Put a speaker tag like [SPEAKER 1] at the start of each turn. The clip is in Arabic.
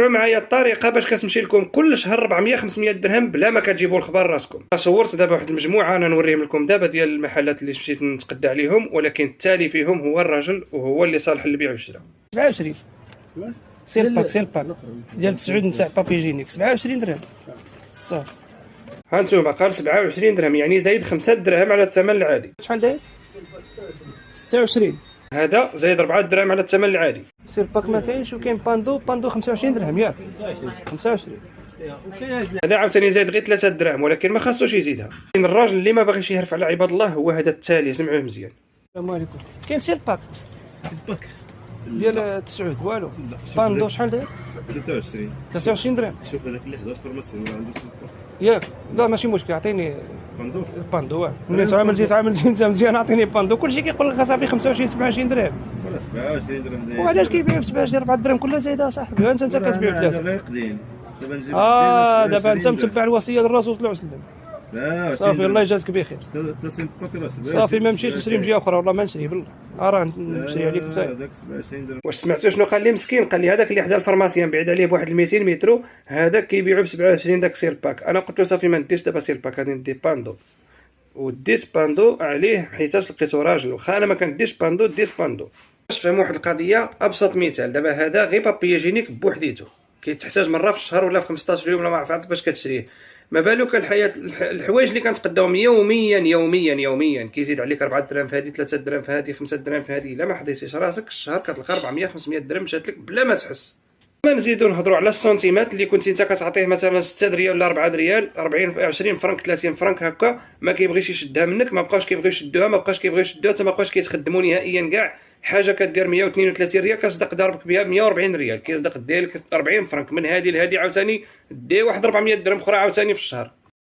[SPEAKER 1] معايا الطريقه باش كتمشي لكم كل شهر 400 500 درهم بلا ما كتجيبوا الخبر راسكم. صورت دابا واحد المجموعه انا نوريهم لكم دابا ديال المحلات اللي مشيت نتقدى عليهم، ولكن التالي فيهم هو الراجل وهو اللي صالح للبيع والشراء.
[SPEAKER 2] 27 سيلباك ديال 9 نتاع بابيجينيك 27 درهم صافي.
[SPEAKER 1] ها انتم قال 27 درهم، يعني زايد 5 دراهم على الثمن العادي.
[SPEAKER 2] شحال داير 26
[SPEAKER 1] هذا زايد 4 دراهم على الثمن العادي.
[SPEAKER 2] سيلباك ما كاينش، وكاين باندو 25 درهم ياك 25.
[SPEAKER 1] هذا عاوتاني زايد غير 3 دراهم، ولكن ما خاصوش يزيدها. كاين الراجل اللي ما باغيش يهرف على عباد الله هو هذا التالي، سمعوه مزيان.
[SPEAKER 2] السلام عليكم. كاين سيلباك ديال 9 والو باندو شحال داير 23 درهم.
[SPEAKER 3] شوف هذاك اللي حضر فارماسي ما عندوش سلباك
[SPEAKER 2] ياك لا ماشي مشكل، عطيني
[SPEAKER 3] باندو.
[SPEAKER 2] باندو ملي تعامل انت مزيان عطيني باندو. كلشي كيقول لك اصاحبي 25 27 درهم،
[SPEAKER 3] ولا 27 درهم داير.
[SPEAKER 2] وعلاش كيبيعوا ب 27 4 درهم كلها زايده اصاحبي؟ انت كتبيع بثلاثه.
[SPEAKER 3] دابا قديم دابا نجيب
[SPEAKER 2] دابا انت متبع الوصيه ديال الرسول صلى الله عليه وسلم. صافي الله يجازيك بخير. صافي ما نمشيش نشري من جهه اخرى، والله ما نشري بالله. راه نشري عليك انت.
[SPEAKER 3] هذاك 27 درهم.
[SPEAKER 1] واش سمعتوا شنو قال لي مسكين؟ قال لي هذاك اللي حدا الفارماسيان بعيد عليه بواحد 200 متر، هذاك كيبيعوا ب 27 داك سيرباك. انا قلت له صافي ما نديش دابا سيرباك، غادي ندي باندو. وديت باندو عليه حيتاش لقيتو راجل، واخا انا ما كنديش باندو ديت باندو. باش تفهموا واحد القضيه، ابسط مثال دابا هذا غير بابيجينيك بوحديته كيتحتاج مره في الشهر ولا في 15 يوم ولا ما عرفت باش كتشريه. ما بالك الحوايج اللي كنتقداوهم يوميا كيزيد عليك 4 دراهم في هذه، 3 دراهم في هذه، 5 دراهم في هذه. الا ما حضيتيش راسك الشهر كتلقى 400 500 درهم مشات لك بلا ما تحس. ما نزيدو نهضروا على السنتيمات اللي كنتي انت كتعطيه مثلا 6 ريال ولا 4 ريال، 40 20 فرنك 30 فرنك هكا، ما كيبغيش يشدها منك، ما بقاوش كيبغيو يشدوها، ما بقاش كيبغيو يشدوها، حتى ما بقاوش كيتخدموا نهائيا كاع. حاجه كدير 132 ريال كتصدق ضربك بها 140 ريال، كيصدق دير لك 40 فرنك من هذه لهذه، عاوتاني دي واحد 400 درهم اخرى عاوتاني في الشهر.